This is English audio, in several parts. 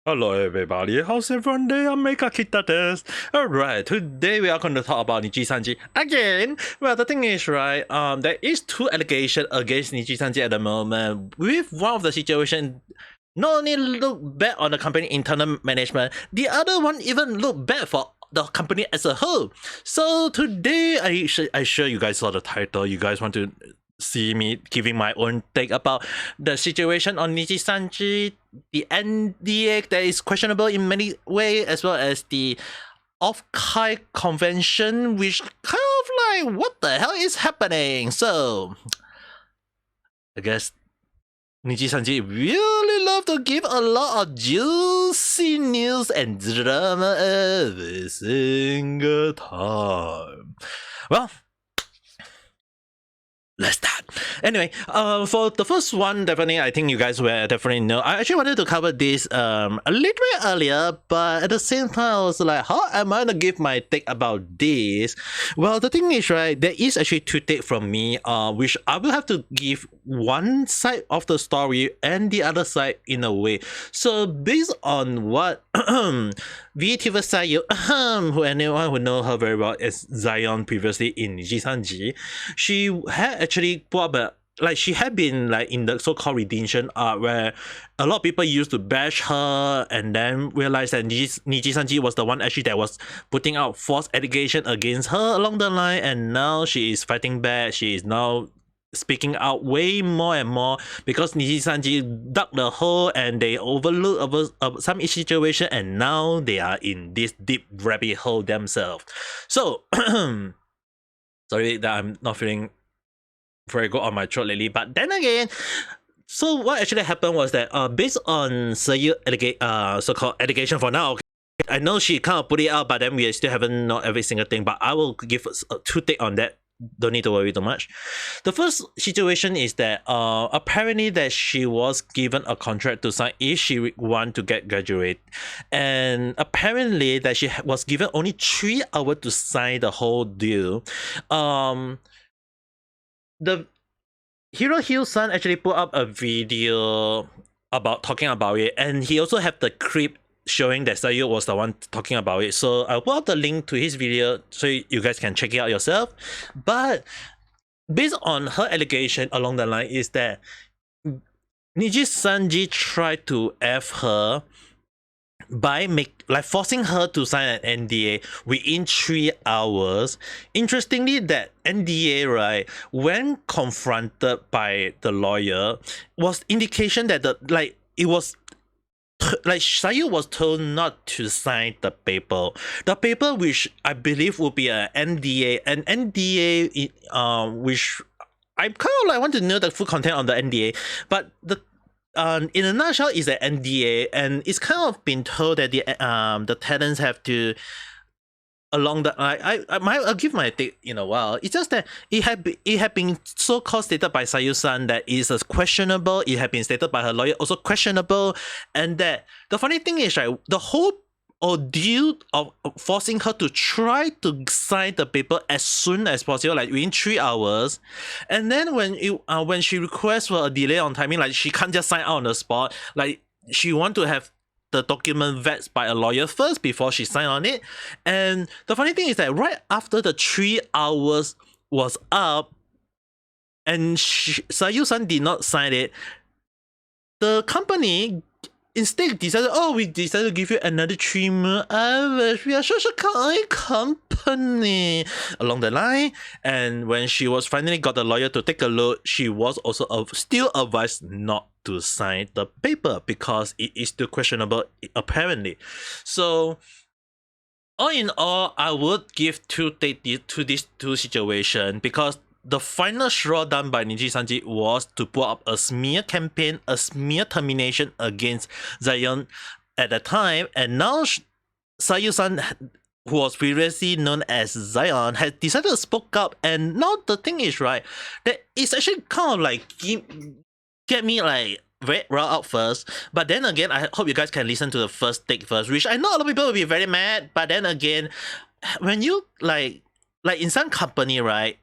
Hello everybody, how's everyone day? Ame Gakita desu. Alright, today we are going to talk about Nijisanji again. Well, the thing is, right, there is two allegations against Nijisanji at the moment. With one of the situation not only look bad on the company internal management, the other one even look bad for the company as a whole. So today, I sure you guys saw the title. You guys want to see me giving my own take about the situation on Nijisanji, the NDA that is questionable in many ways, as well as the off-Kai convention, which kind of like, what the hell is happening? So, I guess Nijisanji really love to give a lot of juicy news and drama every single time. Well, let's start. Anyway, for the first one, definitely, I think you guys will definitely know. I actually wanted to cover this a little bit earlier, but at the same time, I was like, how am I gonna give my take about this? Well, the thing is, right, there is actually two takes from me, which I will have to give one side of the story and the other side in a way. So based on what Vtuber Sayu, who anyone who know her very well as Zaion previously in Nijisanji, she had actually put up she had been like in the so-called redemption arc where a lot of people used to bash her and then realized that Nijisanji was the one actually that was putting out false allegation against her along the line, and now she is fighting back. She is now speaking out way more and more because Nijisanji dug the hole and they overlooked some situation, and now they are in this deep rabbit hole themselves. So sorry that I'm not feeling very good on my throat lately, but then again, so what actually happened was that based on Sayu so-called allegation for now, okay, I know she kind of put it out, but then we still haven't know every single thing, but I will give two take on that. Don't need to worry too much. The first situation is that apparently that she was given a contract to sign if she want to get graduate, and apparently that she was given only 3 hours to sign the whole deal. The Hill-san actually put up a video about talking about it, and he also have the clip showing that Sayu was the one talking about it. So I'll put up the link to his video so you guys can check it out yourself. But based on her allegation along the line is that Nijisanji tried to F her by forcing her to sign an NDA within 3 hours. Interestingly, that NDA, right, when confronted by the lawyer, was indication that it was Sayu was told not to sign the paper. The paper, which I believe will be an NDA, which I kind of want to know the full content on the NDA, but in a nutshell, is an NDA, and it's kind of been told that the tenants have to along the I'll give my take in a while. It's just that it had been so-called stated by Sayu-san that it is questionable. It had been stated by her lawyer also questionable, and that the funny thing is, right, the whole ordeal of forcing her to try to sign the paper as soon as possible, like within 3 hours, and then when she requests for a delay on timing, like she can't just sign out on the spot, like she want to have the document vetted by a lawyer first before she signed on it. And the funny thing is that right after the 3 hours was up and Sayu-san did not sign it, the company instead decided, we decided to give you another 3 more hours. We are such a kind company along the line. And when she was finally got the lawyer to take a look, she was also still advised not to sign the paper because it is still questionable apparently. So all in all, I would give two take to these two situations, because the final straw done by Nijisanji was to put up a smear campaign, a smear termination against Zaion at the time, and now Sayu-san, who was previously known as Zaion, has decided to spoke up. And now the thing is, right, that it's actually kind of like get me like very riled out first, but then again, I hope you guys can listen to the first take first, which I know a lot of people will be very mad, but then again, when you like in some company, right,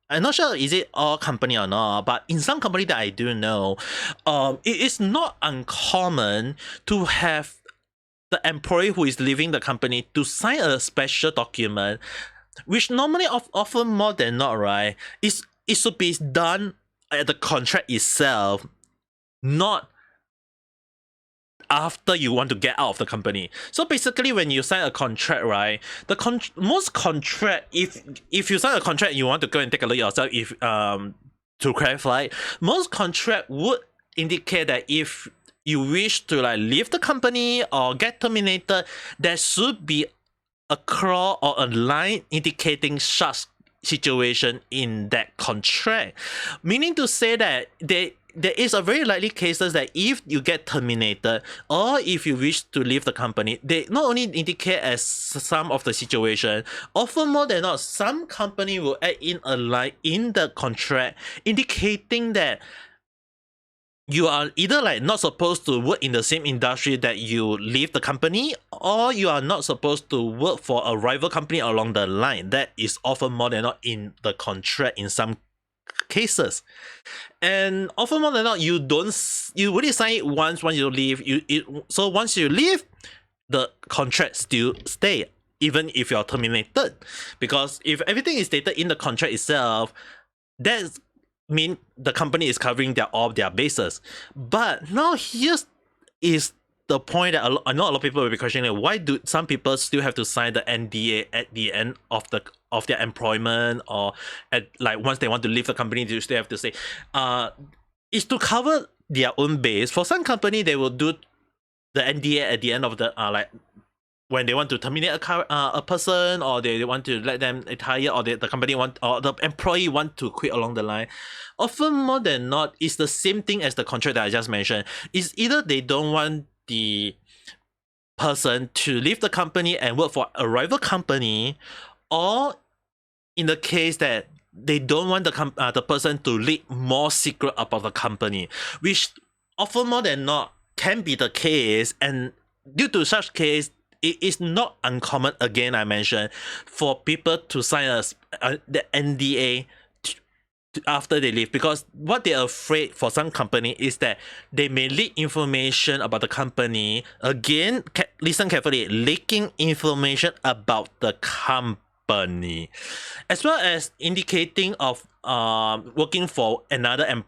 I'm not sure is it all company or not, but in some company that I do know, it is not uncommon to have the employee who is leaving the company to sign a special document, which normally often more than not, right, it should be done at the contract itself, not after you want to get out of the company. So basically, when you sign a contract, right, most contract, if you sign a contract, you want to go and take a look yourself. If to clarify, most contract would indicate that if you wish to like leave the company or get terminated, there should be a clause or a line indicating such situation in that contract. Meaning to say that there is a very likely cases that if you get terminated or if you wish to leave the company, they not only indicate as some of the situation, often more than not, some company will add in a line in the contract indicating that you are either like not supposed to work in the same industry that you leave the company, or you are not supposed to work for a rival company along the line. That is often more than not in the contract in some cases. And often more than not, you really sign it once you leave. So once you leave, the contract still stay even if you're terminated, because if everything is stated in the contract itself, that's mean the company is covering all their bases. But now here's is the point that I know a lot of people will be questioning, why do some people still have to sign the NDA at the end of their employment, or at like once they want to leave the company, they still have to say is to cover their own base. For some company, they will do the NDA at the end of the like when they want to terminate a person, or they want to let them retire, or the company want, or the employee want to quit along the line. Often more than not, it's the same thing as the contract that I just mentioned. It's either they don't want the person to leave the company and work for a rival company, or in the case that they don't want the person to leak more secret about the company, which often more than not can be the case. And due to such case, it is not uncommon, again I mentioned, for people to sign the NDA after they leave, because what they're afraid for some company is that they may leak information about the company. Again, listen carefully, leaking information about the company, as well as indicating of working for another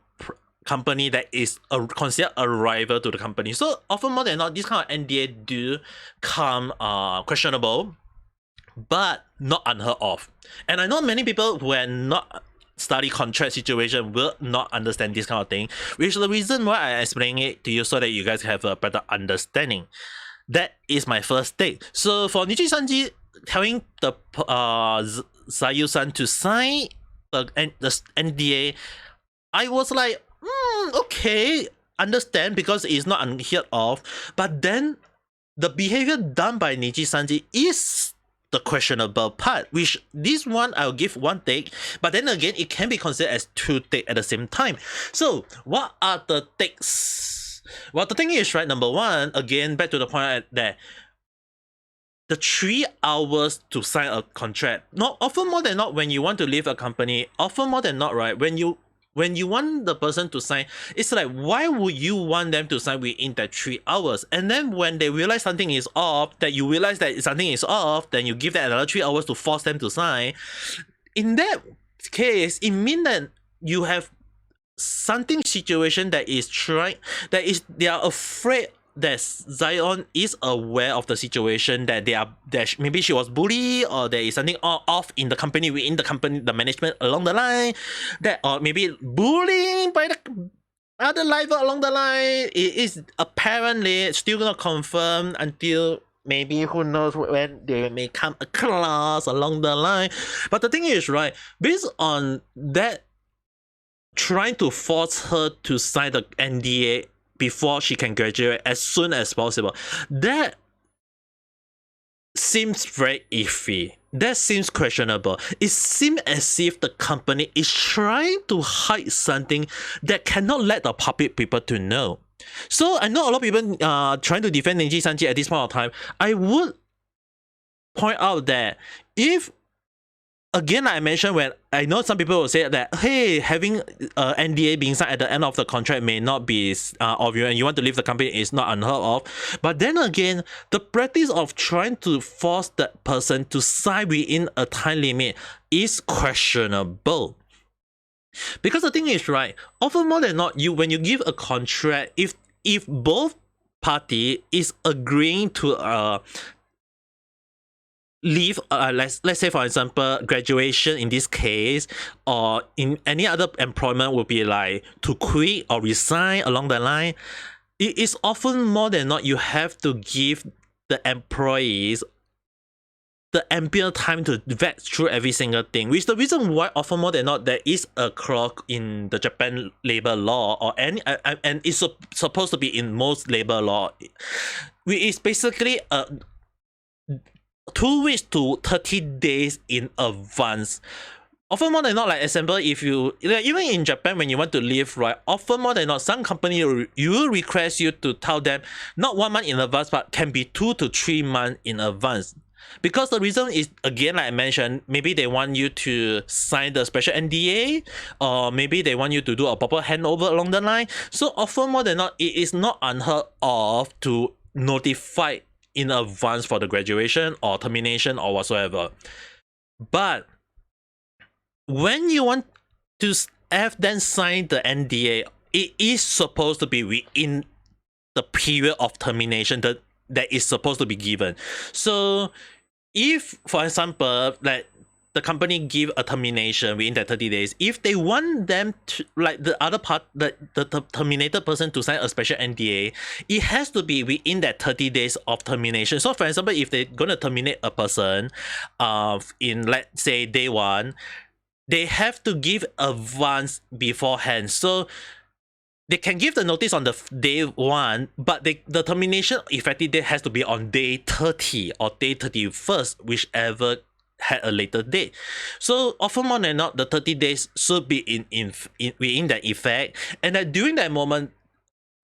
company that is considered a rival to the company. So often more than not, this kind of NDA do come questionable, but not unheard of. And I know many people who are not study contract situation will not understand this kind of thing, which is the reason why I explain it to you, so that you guys have a better understanding. That is my first take. So for Nijisanji telling the Sayu-san to sign the NDA, I was like, okay, understand, because it's not unheard of. But then the behavior done by Nijisanji is the questionable part, which this one I'll give one take, but then again it can be considered as two takes at the same time. So what are the takes? Well, the thing is, right, number one, again back to the point that the 3 hours to sign a contract, not often more than not, when you want to leave a company, often more than not, right, when you want the person to sign, it's like, why would you want them to sign within that 3 hours? And then when they realize something is off, that you realize that something is off, then you give them another 3 hours to force them to sign. In that case, it means that you have something situation that they are afraid that Zaion is aware of the situation, that maybe she was bullied, or there is something off in the company, within the company, the management along the line, that, or maybe bullying by the other rival along the line. It is apparently still not confirmed until maybe who knows when there may come a clause along the line. But the thing is, right, based on that, trying to force her to sign the NDA before she can graduate as soon as possible, that seems very iffy. That seems questionable. It seems as if the company is trying to hide something that cannot let the public people to know. So I know a lot of people trying to defend Nijisanji at this point of time. I would point out that if again, I mentioned when I know some people will say that, hey, having NDA being signed at the end of the contract may not be obvious, and you want to leave the company is not unheard of. But then again, the practice of trying to force that person to sign within a time limit is questionable. Because the thing is, right, often more than not, when you give a contract, if both party is agreeing to leave, let's say for example graduation in this case, or in any other employment would be like to quit or resign along the line, it is often more than not you have to give the employees the ample time to vet through every single thing, which is the reason why often more than not there is a clause in the Japan labor law or any and it's supposed to be in most labor law, which is basically 2 weeks to 30 days in advance. Often more than not, like example, if you even in Japan when you want to leave, right, often more than not some company will request you to tell them not 1 month in advance but can be 2 to 3 months in advance. Because the reason is, again, like I mentioned, maybe they want you to sign the special NDA, or maybe they want you to do a proper handover along the line. So often more than not, it is not unheard of to notify in advance for the graduation or termination or whatsoever. But when you want to have them sign the NDA, it is supposed to be within the period of termination that is supposed to be given. So if, for example, like the company give a termination within that 30 days, if they want them to, like the other part, the terminated person to sign a special NDA, it has to be within that 30 days of termination. So for example, if they're going to terminate a person in, let's say, day 1, they have to give advance beforehand. So they can give the notice on the day 1, but the termination effective date has to be on day 30 or day 31st, whichever had a later date. So often more than not, the 30 days should be within that effect, and that during that moment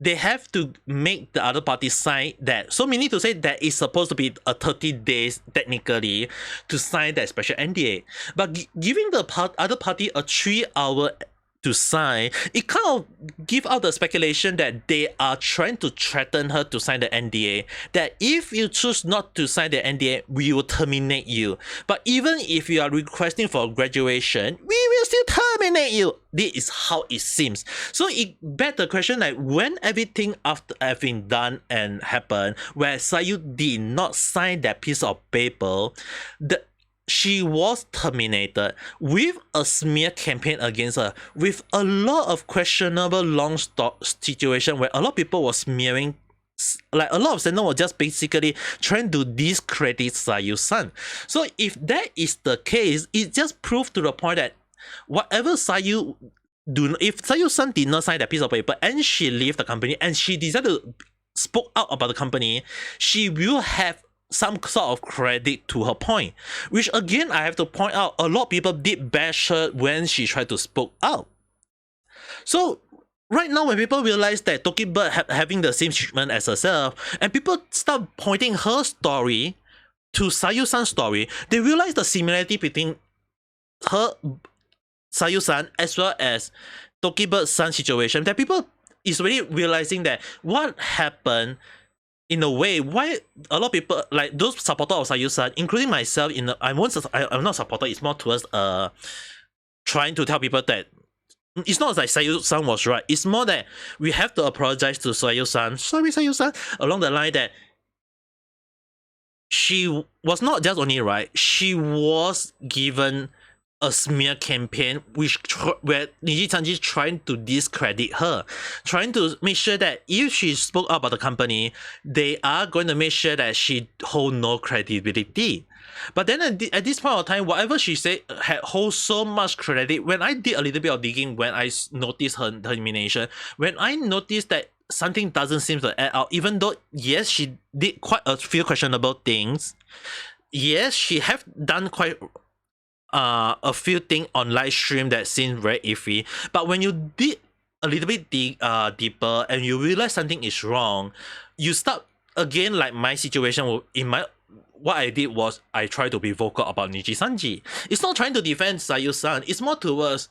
they have to make the other party sign that. So meaning to say that it's supposed to be a 30 days technically to sign that special NDA, but giving the other party a 3-hour to sign, it kind of give out the speculation that they are trying to threaten her to sign the NDA, that if you choose not to sign the NDA, we will terminate you. But even if you are requesting for graduation, we will still terminate you. This is how it seems. So it begs the question, like, when everything after having done and happened, where Sayu did not sign that piece of paper, she was terminated with a smear campaign against her, with a lot of questionable long situation where a lot of people were smearing, like a lot of senders were just basically trying to discredit Sayu-san. So if that is the case, it just proves to the point that whatever if Sayu-san did not sign that piece of paper and she left the company and she decided to spoke out about the company, she will have some sort of credit to her point, which again I have to point out, a lot of people did bash her when she tried to spoke out. So right now when people realize that Vtubers having the same treatment as herself, and people start pointing her story to Sayu-san's story, they realize the similarity between her, Sayu-san, as well as Vtubers-san's situation, that people is really realizing that what happened. In a way, why a lot of people, like those supporters of Sayu-san, including myself, I'm not supporter, it's more towards trying to tell people that it's not like Sayu-san was right, it's more that we have to apologize to Sayu-san, sorry Sayu-san, along the line that she was not just only right, she was given a smear campaign where Nijisanji is trying to discredit her, trying to make sure that if she spoke up about the company, they are going to make sure that she hold no credibility. But then at this point of time, whatever she said had hold so much credit. When I did a little bit of digging, when I noticed her termination, when I noticed that something doesn't seem to add out, even though yes, she did quite a few questionable things, yes, she have done quite a few things on live stream that seem very iffy, but when you dig a little bit deeper and you realize something is wrong, you start again, like my situation what I did was I tried to be vocal about Nijisanji. It's not trying to defend Sayu-san. It's more towards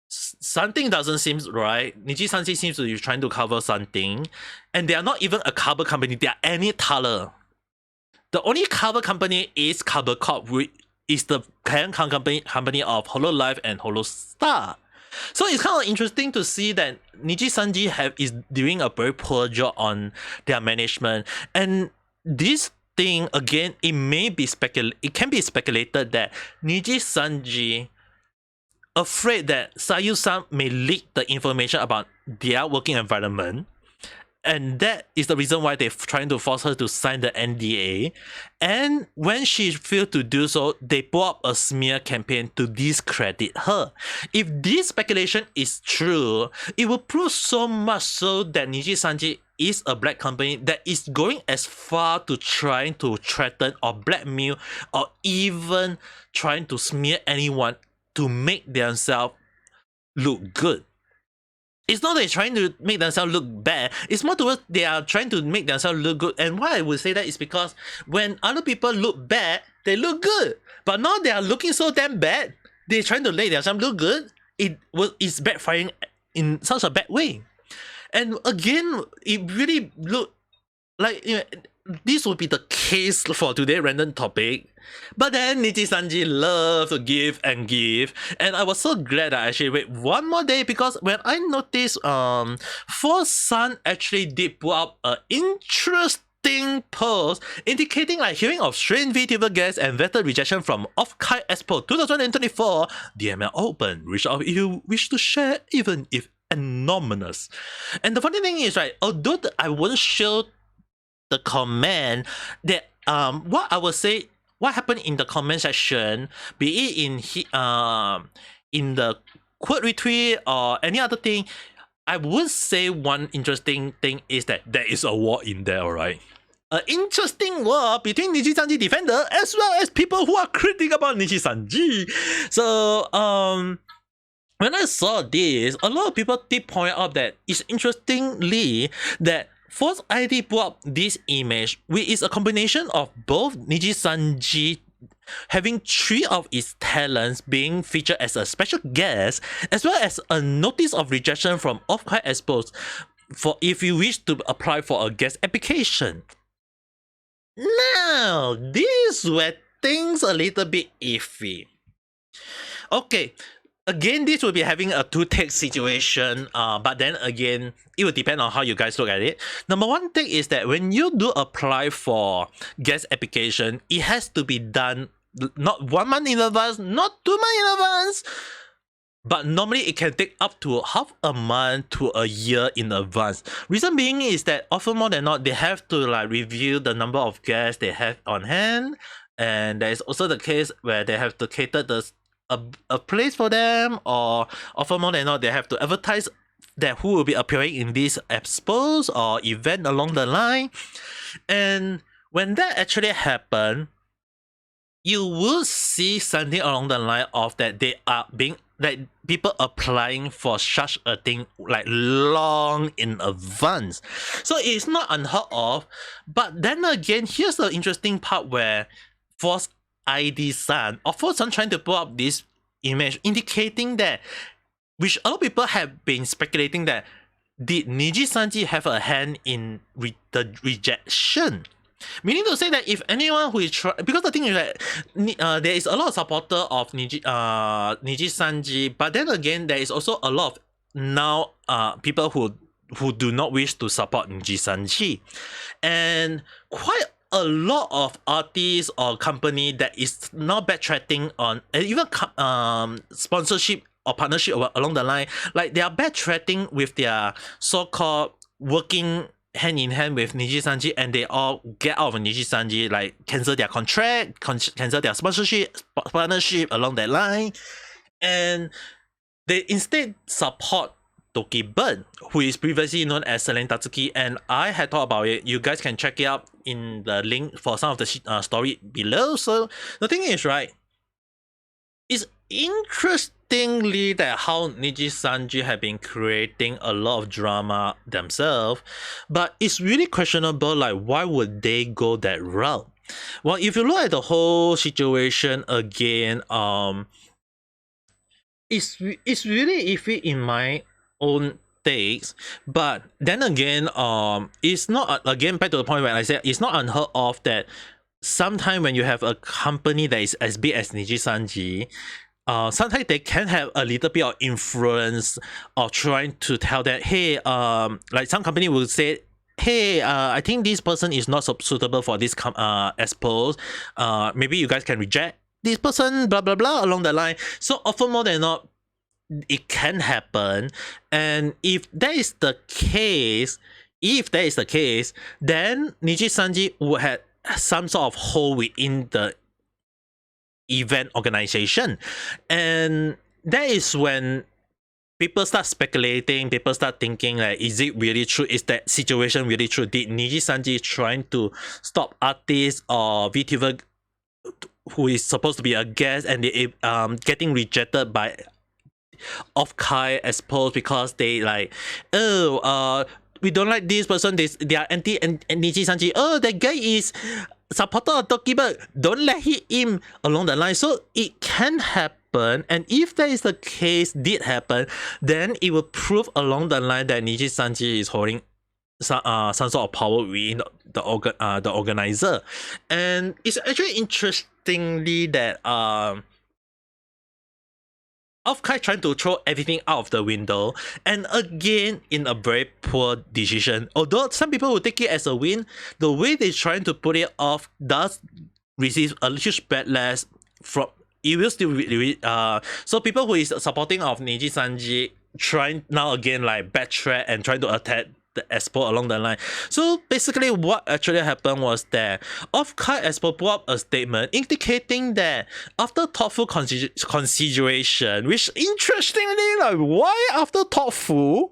something doesn't seem right. Nijisanji seems to be trying to cover something, and they are not even a cover company. They are any taller. The only cover company is Cover Corp, which is the parent company of Hololive and Holostar. So it's kind of interesting to see that Nijisanji is doing a very poor job on their management, and this thing again, it can be speculated that Nijisanji afraid that Sayu-san may leak the information about their working environment, and that is the reason why they're trying to force her to sign the NDA. And when she failed to do so, they pull up a smear campaign to discredit her. If this speculation is true, it will prove so much so that Nijisanji is a black company that is going as far to trying to threaten or blackmail or even trying to smear anyone to make themselves look good. It's not that they're trying to make themselves look bad. It's more towards they are trying to make themselves look good. And why I would say that is because when other people look bad, they look good. But now they are looking so damn bad, they're trying to make themselves look good. It's backfiring in such a bad way. And again, it really looked like, you know, this would be the case for today's random topic. But then Nijisanji loved to give and give, and I was so glad I actually wait one more day, because when I noticed Sun actually did put up an interesting post indicating like hearing of strange VTuber guests and vetted rejection from Off-Kai Expo 2024. DML open. Reach out if you wish to share, even if anonymous. And the funny thing is, right, although I won't show the comment, that what I would say, what happened in the comment section, be it in the quote retweet or any other thing, I would say one interesting thing is that there is a war in there, alright? An interesting war between Nijisanji defender as well as people who are critical about Nijisanji. So when I saw this, a lot of people did point out that it's interestingly that Force ID put up this image, which is a combination of both Nijisanji having 3 of its talents being featured as a special guest, as well as a notice of rejection from Off-Kai Expo for if you wish to apply for a guest application. Now, this where things a little bit iffy. Okay. Again, this will be having a two-take situation, but then again, it will depend on how you guys look at it. Number one thing is that when you do apply for guest application, it has to be done not 1 month in advance, not 2 months in advance, but normally it can take up to half a month to a year in advance. Reason being is that often more than not, they have to like review the number of guests they have on hand, and there is also the case where they have to cater a place for them, or often more than not, they have to advertise that who will be appearing in these expos or event along the line. And when that actually happen, you will see something along the line of that they are being like people applying for such a thing like long in advance. So it's not unheard of. But then again, here's the interesting part where Force ID-san, or Force-san trying to put up this image indicating that, which a lot of people have been speculating that, did Nijisanji have a hand in the rejection? Meaning to say that if anyone who is because the thing is that there is a lot of supporter of Nijisanji, but then again there is also a lot of now people who do not wish to support Nijisanji, and quite a lot of artists or company that is now backtracking on, and even sponsorship or partnership along the line, like they are backtracking with their so-called working hand in hand with Nijisanji, and they all get out of Nijisanji, like cancel their contract, cancel their partnership along that line, and they instead support Tokiburn, who is previously known as Selene Tatsuki, and I had thought about it. You guys can check it out in the link for some of the story below. So the thing is, right, it's interestingly that how Nijisanji have been creating a lot of drama themselves, but it's really questionable, like why would they go that route? Well, if you look at the whole situation again, it's really iffy in my own takes. But then again, it's not, again, back to the point where I said it's not unheard of that sometimes when you have a company that is as big as Nijisanji, sometimes they can have a little bit of influence of trying to tell that, hey, like some company will say, hey, I think this person is not suitable for this expos. Maybe you guys can reject this person, blah blah blah, along the line. So often more than not, it can happen. And if that is the case, then Nijisanji would have some sort of hole within the event organization, and that is when people start speculating, people start thinking like, is it really true? Is that situation really true? Did Nijisanji trying to stop artists or Vtuber who is supposed to be a guest and they getting rejected by off-Kai Expo because they like, we don't like this person, they are anti Nijisanji. Oh, that guy is supporter of Vtuber, don't let him in, along the line. So it can happen, and if that is the case, did happen, then it will prove along the line that Nijisanji is holding some sort of power within the organizer. And it's actually interestingly that Off-Kai trying to throw everything out of the window, and again in a very poor decision. Although some people will take it as a win, the way they're trying to put it off does receive a huge backlash from. It will still so people who is supporting of Nijisanji trying now again like backtrack and trying to attack the Expo along the line. So basically what actually happened was that Off-Kai Expo put up a statement indicating that after thoughtful consideration, which interestingly, like, why after thoughtful?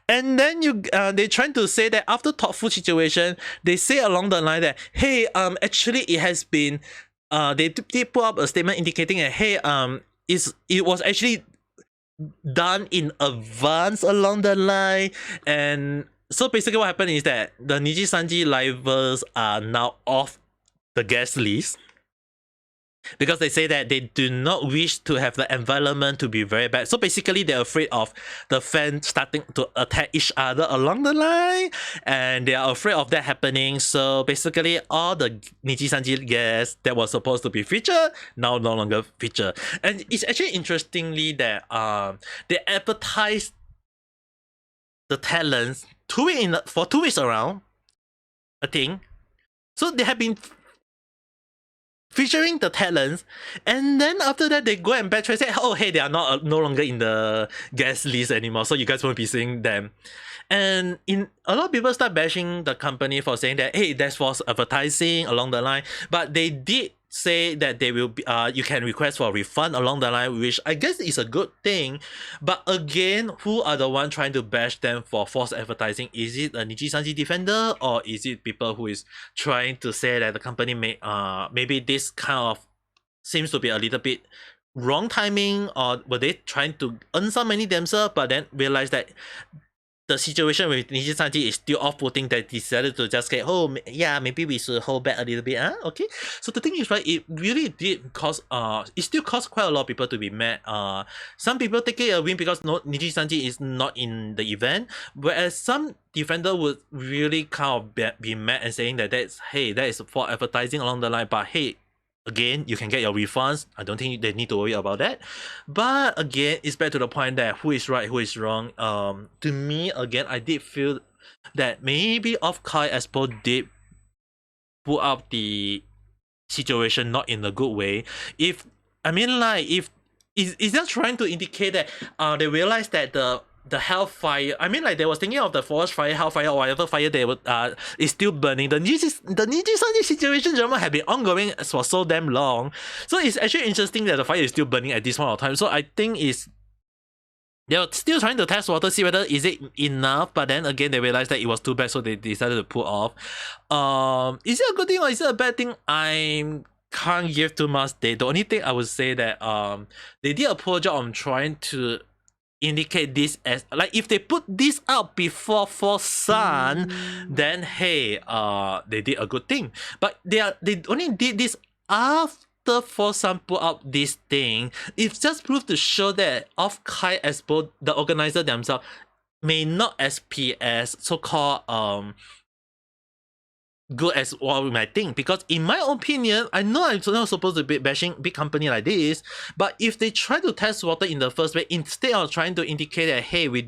And then they trying to say that after thoughtful situation, they say along the line that, hey, actually it has been they put up a statement indicating that, hey, it was actually done in advance along the line. And so basically what happened is that the Nijisanji livers are now off the guest list because they say that they do not wish to have the environment to be very bad. So basically they're afraid of the fans starting to attack each other along the line, and they are afraid of that happening. So basically all the Nijisanji guests that was supposed to be featured now no longer featured. And it's actually interestingly that they advertised the talents for 2 weeks around, I think. So they have been featuring the talents, and then after that they go and backtrack and say, oh hey, they are not no longer in the guest list anymore, so you guys won't be seeing them. And a lot of people start bashing the company for saying that, hey, that's false advertising along the line. But they did say that they will be you can request for a refund along the line, which I guess is a good thing. But again, who are the one trying to bash them for false advertising? Is it a Nijisanji defender, or is it people who is trying to say that the company may maybe this kind of seems to be a little bit wrong timing, or were they trying to earn some money themselves but then realize that the situation with Nijisanji is still off-putting, that decided to just say, oh yeah, maybe we should hold back a little bit. Okay. So the thing is, right, it really did cause it still caused quite a lot of people to be mad. Some people take it a win because Nijisanji is not in the event, whereas some defender would really kind of be mad and saying that that is for advertising along the line. But hey, again, you can get your refunds. I don't think they need to worry about that. But again, it's back to the point that who is right, who is wrong. To me, again, I did feel that maybe Off-Kai Expo did put up the situation not in a good way. If it's just trying to indicate that they realize that the hellfire, I mean, like, they was thinking of the forest fire, hellfire, or whatever fire they would is still burning. The Nijisanji situation drama had been ongoing for so damn long, so it's actually interesting that the fire is still burning at this point of time. So I think they were still trying to test water, see whether is it enough, but then again they realized that it was too bad, so they decided to pull off. Is it a good thing or is it a bad thing? I can't give too much data. The only thing I would say that they did a poor job on trying to indicate this as like if they put this out before For Sun, then hey, they did a good thing. But they only did this after For Sun put out this thing. It's just proof to show that of Kai Expo, the organizer themselves, may not as so-called good as what we might think, because in my opinion, I know I'm not supposed to be bashing big company like this, but if they try to test water in the first place instead of trying to indicate that hey, we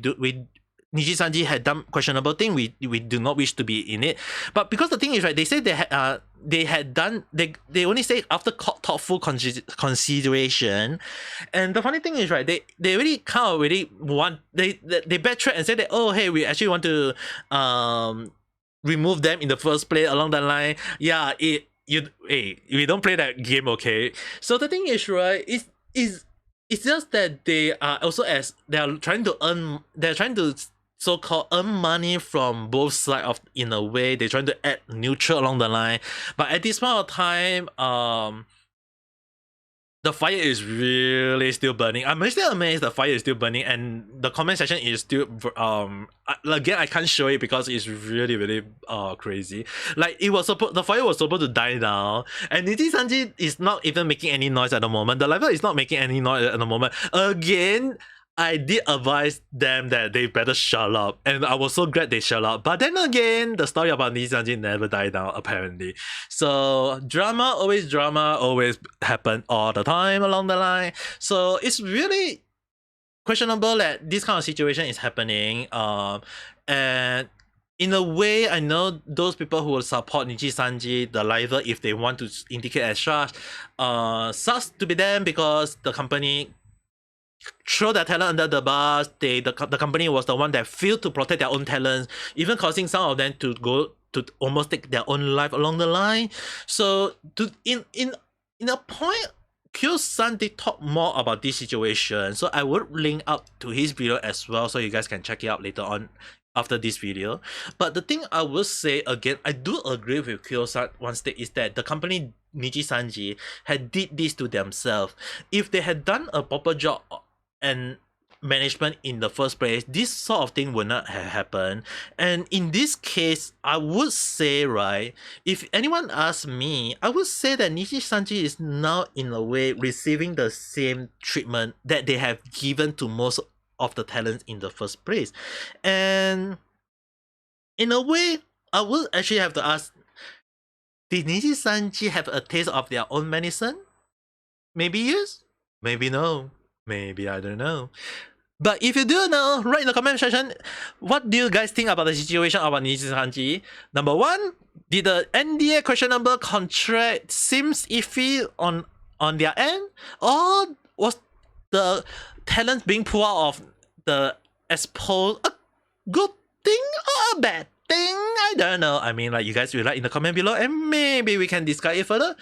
Nijisanji had done questionable thing, we do not wish to be in it. But because the thing is, right, they say they had done, they only say after thoughtful consideration. And the funny thing is, right, they really kind of really want, they backtrack and say that, oh hey, we actually want to remove them in the first place along that line. Yeah, we don't play that game, okay? So the thing is, right, it's just that they are also, as they are trying to so-called earn money from both sides of, in a way they're trying to add neutral along the line. But at this point of time, the fire is really still burning. I'm still amazed the fire is still burning, and the comment section is still again, I can't show it because it's really crazy. Like the fire was supposed to die down, and Nijisanji is not even making any noise at the moment. The level is not making any noise at the moment. Again, I did advise them that they better shut up, and I was so glad they shut up. But then again, the story about Nijisanji never died down, apparently. So drama always happen all the time along the line. So it's really questionable that this kind of situation is happening. And in a way, I know those people who will support Nijisanji, the rival, if they want to indicate as such, sucks to be them, because the company throw their talent under the bus. The company was the one that failed to protect their own talents, even causing some of them to go to almost take their own life along the line. So in a point, Khyo-san did talk more about this situation, so I would link up to his video as well, so you guys can check it out later on after this video. But the thing I will say again, I do agree with Khyo-san one state, is that the company Nijisanji had did this to themselves. If they had done a proper job and management in the first place, this sort of thing would not have happened. And in this case, I would say, right, if anyone asks me, I would say that Nijisanji is now in a way receiving the same treatment that they have given to most of the talents in the first place. And in a way, I would actually have to ask, did Nijisanji have a taste of their own medicine? Maybe yes, maybe no, maybe I don't know. But if you do know, write in the comment section, what do you guys think about the situation about Nijisanji? Number one, did the NDA question number contract seems iffy on their end? Or was the talent being pulled out of the Expo a good thing or a bad thing? I don't know. I mean, like, you guys will write in the comment below, and maybe we can discuss it further.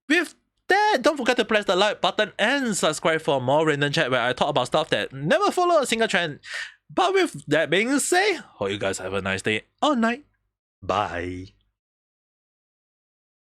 With that, don't forget to press the like button and subscribe for more random chat where I talk about stuff that never follow a single trend. But with that being said, hope you guys have a nice day or night. Bye.